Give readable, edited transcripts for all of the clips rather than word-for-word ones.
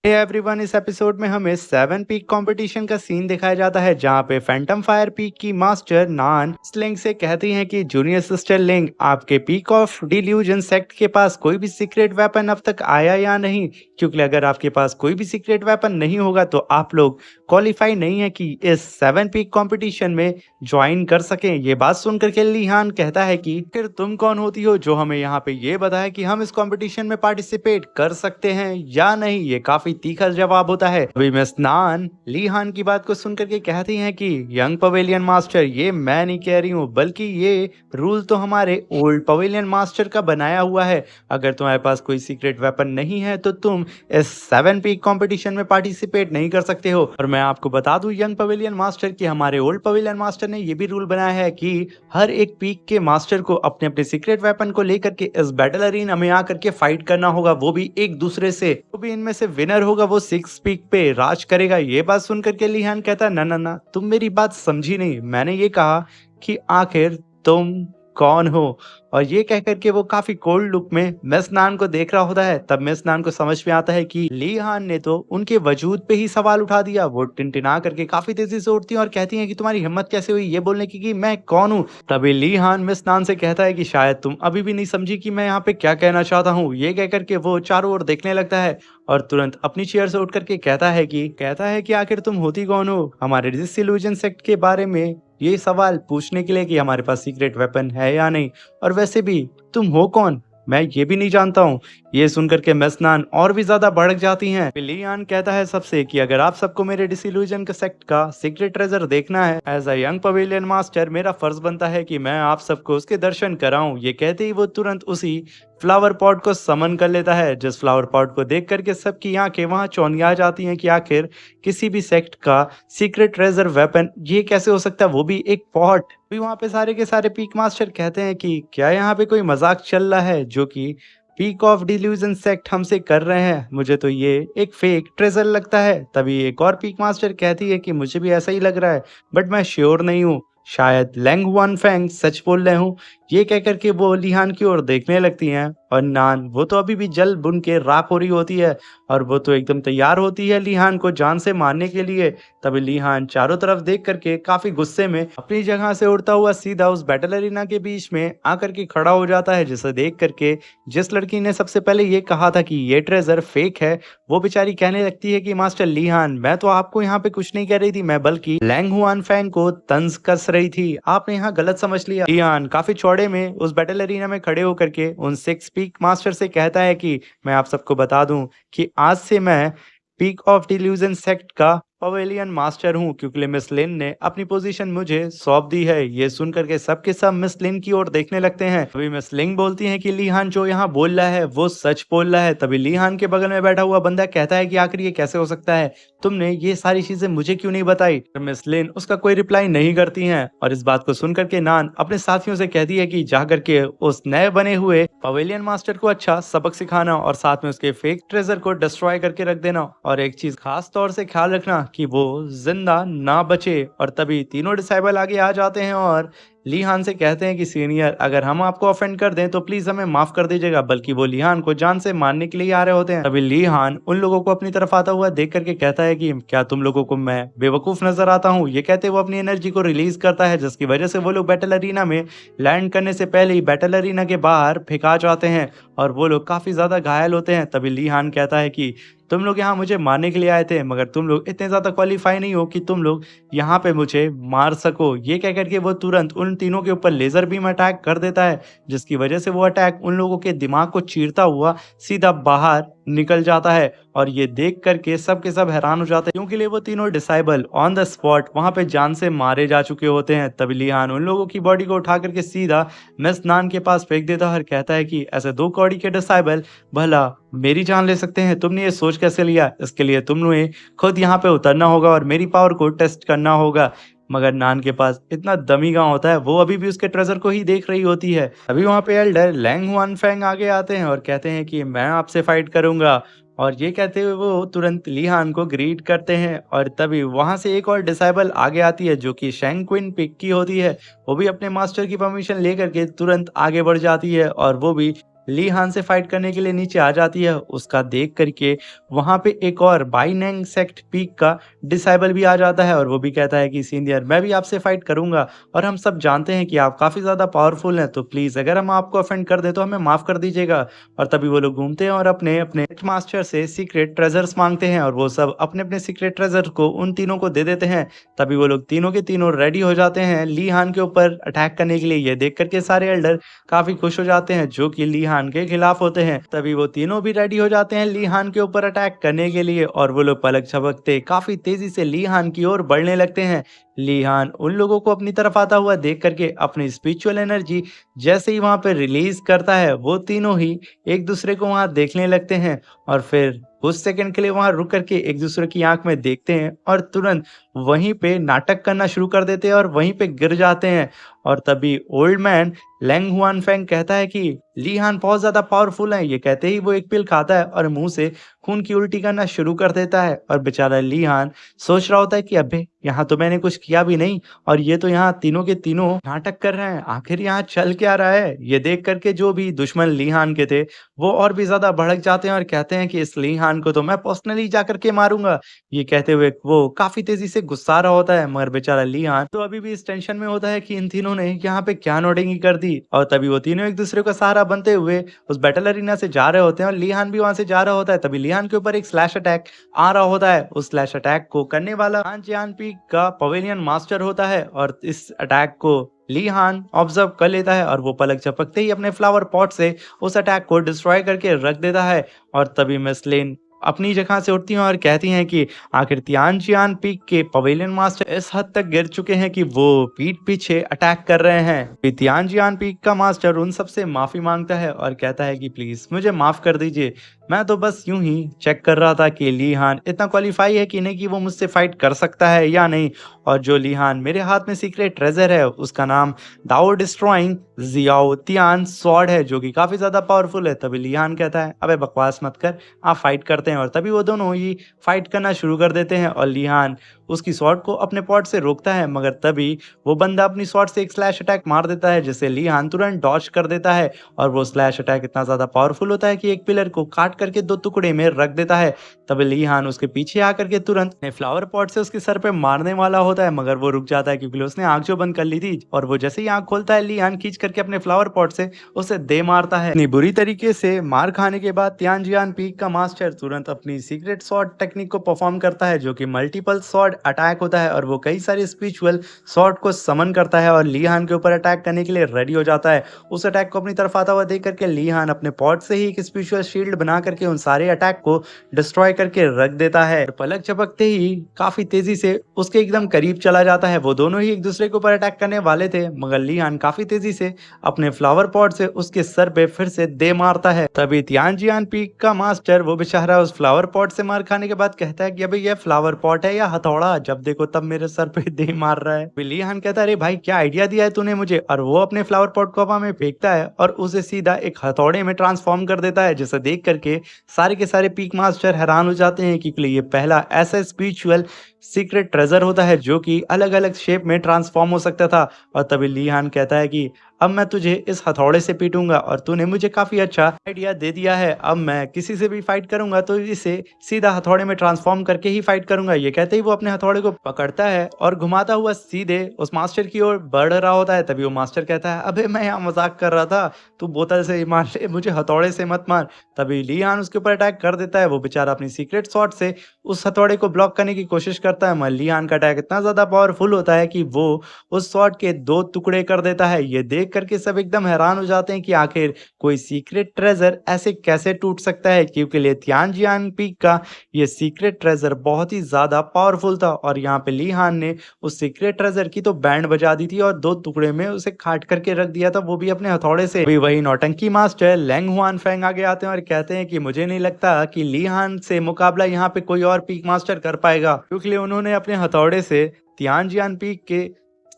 Hey everyone, इस episode में हमें 7 पीक कंपटीशन का सीन दिखाया जाता है जहां पे फैंटम फायर पीक की मास्टर नान स्लिंग से कहती हैं कि जूनियर सिस्टर लिंग, आपके पीक ऑफ डिल्यूजन सेक्ट के पास कोई भी सीक्रेट वेपन अब तक आया या नहीं, क्योंकि अगर आपके पास कोई भी सीक्रेट वेपन नहीं होगा तो आप लोग क्वालिफाई नहीं है कि इस 7 पीक कंपटीशन में ज्वाइन कर सकें। ये बात सुनकर के लिहान कहता है कि फिर तुम कौन होती हो जो हमें यहाँ पे ये बताए कि हम इस कंपटीशन में पार्टिसिपेट कर सकते हैं या नहीं। ये काफी तीखा जवाब होता है। अभी मिस नान लीहान की बात को सुनकर के कहती हैं कि यंग पवेलियन मास्टर, ये मैं नहीं कह रही हूँ, बल्कि ये रूल तो हमारे ओल्ड पवेलियन मास्टर का बनाया हुआ है। अगर तुम्हारे पास कोई सीक्रेट वेपन नहीं है तो तुम इस 7 पीक कंपटीशन में पार्टिसिपेट नहीं कर सकते हो। और मैं आपको बता दूं यंग पवेलियन मास्टर कि हमारे ओल्ड पवेलियन मास्टर ने ये भी रूल बनाया है कि हर एक पीक के मास्टर को अपने अपने सीक्रेट वेपन को लेकर के इस बैटल अरीना में आकर के फाइट करना होगा, वो भी एक दूसरे से। तो भी इनमें से विनर होगा वो 6 पीक पे राज करेगा। ये बात सुनकर के लिहान कहता है, ना ना ना, तुम मेरी बात समझी नहीं। मैंने ये कहा कि आखिर तुम कौन हो। और ये कह करके वो काफी कोल्ड लुक में मिस नान को देख रहा होता है। तब मिस नान को समझ में आता है कि ली हान ने तो उनके वजूद पे ही सवाल उठा दिया। वो टिनटिना करके काफी तेजी से उठती हैं और कहती हैं कि तुम्हारी हिम्मत कैसे हुई ये बोलने की कि मैं कौन हूँ। तभी ली हान मिस नान से कहता है कि शायद तुम अभी भी नहीं समझी कि मैं यहाँ पे क्या कहना चाहता हूँ। ये कह करके वो चारों ओर देखने लगता है और तुरंत अपनी चेयर से उठ करके कहता है कि आखिर तुम होती कौन हो हमारे डिsillusion सेक्ट के बारे में ये सवाल पूछने के लिए कि हमारे पास सीक्रेट वेपन है या नहीं। और वैसे भी तुम हो कौन, मैं ये भी नहीं जानता हूँ। ये सुनकर के मेस्नान और भी ज्यादा भड़क जाती हैं। लियान कहता है सबसे कि अगर आप सबको मेरे डिsillusion के सेक्ट का सीक्रेट ट्रेजर देखना है, as a young pavilion master मेरा फर्ज बनता है कि मैं आप सबको उसके दर्शन कराऊं। ये कहते ही वो तुरंत उसी फ्लावर पॉट को समन कर लेता है, जिस फ्लावर पॉट को देख करके सबकी आंखें वहां चौंधिया जाती हैं कि आखिर किसी भी सेक्ट का सीक्रेट ट्रेजर वेपन ये कैसे हो सकता है, वो भी एक पॉट। भी वहां पे सारे के सारे पीक मास्टर कहते हैं कि क्या यहाँ पे कोई मजाक चल रहा है जो कि पीक ऑफ डिल्यूजन सेक्ट हमसे कर रहे हैं। मुझे तो ये एक फेक ट्रेजर लगता है। तभी एक और पीक मास्टर कहती है कि मुझे भी ऐसा ही लग रहा है, बट मैं श्योर नहीं हूँ, शायद लैंग वन फैंग सच बोल रहे हूँ। ये कह करके वो लिहान की ओर देखने लगती हैं और नान वो तो अभी भी जल बुन के राख हो रही होती है और वो तो एकदम तैयार होती है लिहान को जान से मारने के लिए। तभी लिहान चारों तरफ देख करके काफी गुस्से में अपनी जगह से उड़ता हुआ सीधा उस बैटल अरीना के बीच में आकर के खड़ा हो जाता है, जिसे देख करके जिस लड़की ने सबसे पहले ये कहा था कि ये ट्रेजर फेक है, वो बेचारी कहने लगती है कि मास्टर लिहान, मैं तो आपको यहाँ पे कुछ नहीं कह रही थी, मैं बल्कि लैंग हुआन फैंग को तंज कस रही थी, आपने यहाँ गलत समझ लिया। लिहान काफी चौड़े में उस बैटल अरीना में खड़े होकर के उन 6 पीक मास्टर से कहता है कि मैं आप सबको बता दूं कि आज से मैं पीक ऑफ डिल्यूजन सेक्ट का पवेलियन मास्टर हूँ, क्योंकि मिस लिन ने अपनी पोजीशन मुझे सौंप दी है। ये सुनकर के सबके सब मिस लिन की ओर देखने लगते हैं। तभी मिस लिंग बोलती हैं कि लिहान जो यहाँ बोल रहा है वो सच बोल रहा है। तभी लिहान के बगल में बैठा हुआ बंदा कहता है कि आखिर ये कैसे हो सकता है, तुमने ये सारी चीजें मुझे क्यों नहीं बताई। मिस लिन उसका कोई रिप्लाई नहीं करती हैं और इस बात को सुनकर के नान अपने साथियों से कहती है कि जा करके उस नए बने हुए पवेलियन मास्टर को अच्छा सबक सिखाना और साथ में उसके फेक ट्रेजर को डिस्ट्रॉय करके रख देना, और एक चीज खास तौर से ख्याल रखना कि वो जिंदा ना बचे। और तभी तीनों डिसाइबल आगे आ जाते हैं और लिहान से कहते हैं कि सीनियर, अगर हम आपको ऑफेंड कर दें तो प्लीज हमें माफ कर दीजिएगा, बल्कि वो लिहान को जान से मारने के लिए आ रहे होते हैं। तभी लिहान उन लोगों को अपनी तरफ आता हुआ देख करके कहता है कि क्या तुम लोगों को मैं बेवकूफ नजर आता हूँ। ये कहते वो अपनी एनर्जी को रिलीज करता है, जिसकी वजह से वो लोग बैटल अरीना में लैंड करने से पहले ही बैटल अरीना के बाहर फेंका जाते हैं और वो लोग काफी ज्यादा घायल होते हैं। तभी लिहान कहता है कि तुम लोग यहाँ मुझे मारने के लिए आए थे, मगर तुम लोग इतने ज्यादा क्वालिफाई नहीं हो कि तुम लोग यहाँ पे मुझे मार सको। ये कह करके वो तुरंत उन तीनों के ऊपर लेजर बीम अटैक कर देता है, जिसकी वजह से वो अटैक उन लोगों के दिमाग को चीरता हुआ सीधा बाहर निकल जाता है। और ये देख करके सब के सब हैरान हो जाते हैं, क्योंकि वो तीनों डिसाइबल ऑन द स्पॉट वहां पे जान से मारे जा चुके होते हैं। तभी लिहान उन लोगों की बॉडी को उठा करके सीधा मिस नान के पास फेंक देता है और कहता है कि ऐसे 2 कौड़ी के डिसाइबल भला मेरी जान ले सकते हैं, तुमने ये सोच कैसे लिया, इसके लिए तुमने खुद यहाँ पे उतरना होगा और मेरी पावर को टेस्ट करना होगा। मगर नान के पास इतना दमी गांव होता है, वो अभी भी उसके ट्रेजर को ही देख रही होती है। अभी वहां पे एल्डर लैंग हुआन फैंग आगे आते हैं और कहते हैं कि मैं आपसे फाइट करूंगा, और ये कहते हुए वो तुरंत लिहान को ग्रीट करते हैं। और तभी वहां से एक और डिसाइबल आगे आती है जो कि शेंग क्विन पिक की होती है। वो भी अपने मास्टर की परमिशन लेकर के तुरंत आगे बढ़ जाती है और वो भी ली हान से फाइट करने के लिए नीचे आ जाती है, उसका देख करके वहाँ पे एक और बाइनेंग सेक्ट पीक का डिसाइबल भी आ जाता है और वो भी कहता है कि सीनियर मैं भी आपसे फाइट करूँगा और हम सब जानते हैं कि आप काफ़ी ज़्यादा पावरफुल हैं, तो प्लीज़ अगर हम आपको ऑफेंड कर दें तो हमें माफ़ कर दीजिएगा। और तभी वो लोग घूमते हैं और अपने-अपने मास्टर से सीक्रेट ट्रेज़र्स माँगते हैं और वो सब अपने-अपने सीक्रेट ट्रेज़र को उन तीनों को दे देते हैं। तभी वो लोग तीनों के तीनों रेडी हो जाते हैं ली हान के ऊपर अटैक करने के लिए। ये देख कर के सारे एल्डर काफ़ी खुश हो जाते हैं जो कि ली हान के खिलाफ होते हैं। तभी वो तीनों भी रेडी हो जाते हैं ली हान के ऊपर अटैक करने के लिए और वो लोग पलक झपकते काफ़ी तेज़ी से ली हान की ओर बढ़ने लगते हैं। ली हान उन लोगों को अपनी तरफ आता हुआ देख कर के अपनी स्पिरिचुअल एनर्जी जैसे ही वहाँ पे रिलीज़ करता है, वो तीनों ही एक-दूसरे को वहाँ देखने लगते हैं और फिर कुछ सेकंड के लिए वहाँ रुक कर के एक-दूसरे की आँख में देखते हैं और तुरंत वहीं पे नाटक करना शुरू कर देते हैं और वहीं पे गिर जाते हैं। और तभी ओल्ड मैन लैंग हुआनफेंग कहता है कि ली हान बहुत ज़्यादा पावरफुल हैं। ये कहते ही वो एक पिल खाता है और मुँह से खून की उल्टी करना शुरू कर देता है और बेचारा ली हान सोच रहा होता है कि अबे! यहाँ तो मैंने कुछ किया भी नहीं और ये तो यहाँ तीनों के तीनों नाटक कर रहे हैं। आखिर यहाँ चल क्या रहा है? ये देख कर के जो भी दुश्मन ली हान के थे, वो और भी ज़्यादा भड़क जाते हैं और कहते हैं कि इस ली हान को तो मैं पर्सनली जाकर के मारूँगा। ये कहते हुए वो काफ़ी तेज़ी से गुस्सा रहा होता है, मगर बेचारा ली हान तो अभी भी इस टेंशन में होता है कि इन तीनों ने यहाँ पे क्या नौटंकी कर दी। और तभी वो तीनों एक-दूसरे का सहारा बनते हुए उस बैटल अरीना से जा रहे होते हैं और ली हान भी वहाँ से जा रहा होता है। तभी ली हान के ऊपर एक स्लैश अटैक आ रहा होता है। उस स्लैश अटैक को करने वाला हान चियान पी का पवेलियन मास्टर होता है और इस अटैक को ली हान ऑब्जर्व कर लेता है और वो पलक झपकते ही अपने फ्लावर पॉट से उस अटैक को डिस्ट्रॉय करके रख देता है। और तभी मिस लिन अपनी जगह से उठती हैं और कहती हैं कि आखिर तियानचियान पीक के पवेलियन मास्टर इस हद तक गिर चुके हैं कि वो पीठ पीछे अटैक कर रहे हैं। फिर तियानचियान पीक का मास्टर उन सबसे माफी मांगता है और कहता है कि प्लीज मुझे माफ कर दीजिए, मैं तो बस यूं ही चेक कर रहा था कि ली हान इतना क्वालिफाई है कि नहीं कि वो मुझसे फाइट कर सकता है या नहीं। और जो ली हान मेरे हाथ में सीक्रेट ट्रेजर है उसका नाम दाओ डिस्ट्रॉइंग जियाओ तियान स्वॉर्ड है जो कि काफी ज्यादा पावरफुल है। तभी ली हान कहता है अबे बकवास मत कर, आप फाइट करते हैं। और तभी वो दोनों ही फाइट करना शुरू कर देते हैं और ली हान उसकी स्वॉर्ड को अपने पॉट से रोकता है, मगर तभी वो बंदा अपनी स्वॉर्ड से एक स्लैश अटैक मार देता है जिसे ली हान तुरंत डॉज कर देता है। और वो स्लैश अटैक इतना ज्यादा पावरफुल होता है कि एक पिलर को काट करके दो टुकड़े में रख देता है। तभी ली हान उसके पीछे आकर के तुरंत फ्लावर पॉट से उसके सर पे मारने वाला होता है, मगर वो रुक जाता है क्योंकि उसने आंख जो बंद कर ली थी। और वो जैसे ही आंख खोलता है ली हान खींच करके अपने फ्लावर पॉट से उसे दे मारता है। इतनी बुरी तरीके से मार खाने के बाद तियानजियान पीक का मास्टर तुरंत अपनी सीक्रेट स्वॉर्ड टेक्निक को परफॉर्म करता है जो कि मल्टीपल स्वॉर्ड अटैक होता है और वो कई सारे स्पिरिचुअल स्वॉर्ड को समन करता है और ली हान के ऊपर अटैक करने के लिए रेडी हो जाता है। उस अटैक को अपनी तरफ आता हुआ देख करके ली हान अपने पॉट से ही एक स्पिरिचुअल शील्ड बना करके उन सारे अटैक को डिस्ट्रॉय करके रख देता है। पलक झपकते ही काफी तेजी से उसके एकदम करीब चला जाता है। वो दोनों ही एक दूसरे के ऊपर अटैक करने वाले थे, मगर ली हान काफी तेजी से अपने फ्लावर पॉट से उसके सर पे फिर से दे मारता है। तभी तियानजियान पीक का मास्टर वो बेचारा उस फ्लावर पॉट से मार खाने के बाद कहता है कि अबे ये फ्लावर पॉट है या हथौड़ा, जब देखो तब मेरे सर पे दे मार रहा है। ली हान कहता है अरे भाई क्या आइडिया दिया है तूने मुझे, और वो अपने फ्लावर पॉट को हवा में फेंकता है और उसे सीधा एक हथौड़े में ट्रांसफॉर्म कर देता है, जिसे देख करके सारे के सारे पीक मास्टर हैरान हो जाते हैं क्योंकि ये पहला ऐसा स्पिरिचुअल सीक्रेट ट्रेजर होता है जो कि अलग अलग शेप में ट्रांसफॉर्म हो सकता था। और तभी ली हान कहता है कि अब मैं तुझे इस हथौड़े से पीटूंगा और तूने मुझे काफी अच्छा आइडिया दे दिया है, अब मैं किसी से भी फाइट करूंगा तो इसे सीधा हथौड़े में ट्रांसफॉर्म करके ही फाइट करूंगा। ये कहते ही वो अपने हथौड़े को पकड़ता है और घुमाता हुआ सीधे उस मास्टर की ओर बढ़ रहा होता है। तभी वो मास्टर कहता है अबे मैं यहाँ मजाक कर रहा था, तू बोतल से ही मार ले, मुझे हथौड़े से मत मार। तभी ली हान उसके ऊपर अटैक कर देता है। वो बेचारा अपनी सीक्रेट शॉट से उस हथौड़े को ब्लॉक करने की कोशिश करता है, मगर ली हान का अटैक इतना ज्यादा पावरफुल होता है कि वो उस शॉट के दो टुकड़े कर देता है। ये देख करके सब एकदम हैरान हो जाते हैं कि आखिर कोई सीक्रेट ट्रेजर ऐसे कैसे टूट सकता है, क्योंकि लिए तियानजियान पीक का ये सीक्रेट ट्रेजर बहुत ही ज्यादा पावरफुल था। और यहाँ पे ली हान ने उस सीक्रेट ट्रेजर की तो बैंड बजा दी थी और दो टुकड़े में उसे काट करके रख दिया था, वो भी अपने हथौड़े से। वही नौटंकी मास्टर लैंग हुआनफेंग आगे आते हैं और कहते हैं कि मुझे नहीं लगता कि ली हान से मुकाबला यहाँ पे कोई और पीक मास्टर कर पाएगा, क्योंकि उन्होंने अपने हथौड़े से तियानजियान पीक के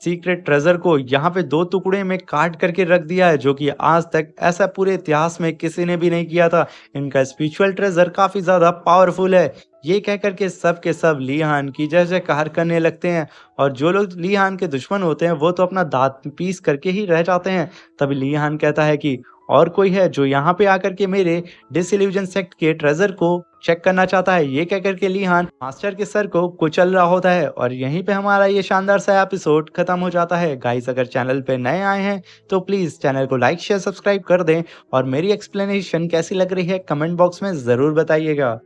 सीक्रेट ट्रेजर को यहाँ पे दो टुकड़े में काट करके रख दिया है, जो कि आज तक ऐसा पूरे इतिहास में किसी ने भी नहीं किया था। इनका स्पिरिचुअल ट्रेजर काफी ज्यादा पावरफुल है। ये कह करके सब के सब ली हान की जय जयकार करने लगते हैं और जो लोग ली हान के दुश्मन होते हैं वो तो अपना दांत पीस करके ही रह जाते हैं। तभी ली हान कहता है कि और कोई है जो यहाँ पे आकर के मेरे डिसइल्यूजन सेक्ट के ट्रेजर को चेक करना चाहता है। ये कहकर के लिहान मास्टर के सर को कुचल रहा होता है और यहीं पे हमारा ये शानदार सा एपिसोड खत्म हो जाता है। गाइस, अगर चैनल पे नए आए हैं तो प्लीज चैनल को लाइक शेयर सब्सक्राइब कर दें और मेरी एक्सप्लेनेशन कैसी लग रही है कमेंट बॉक्स में जरूर बताइएगा।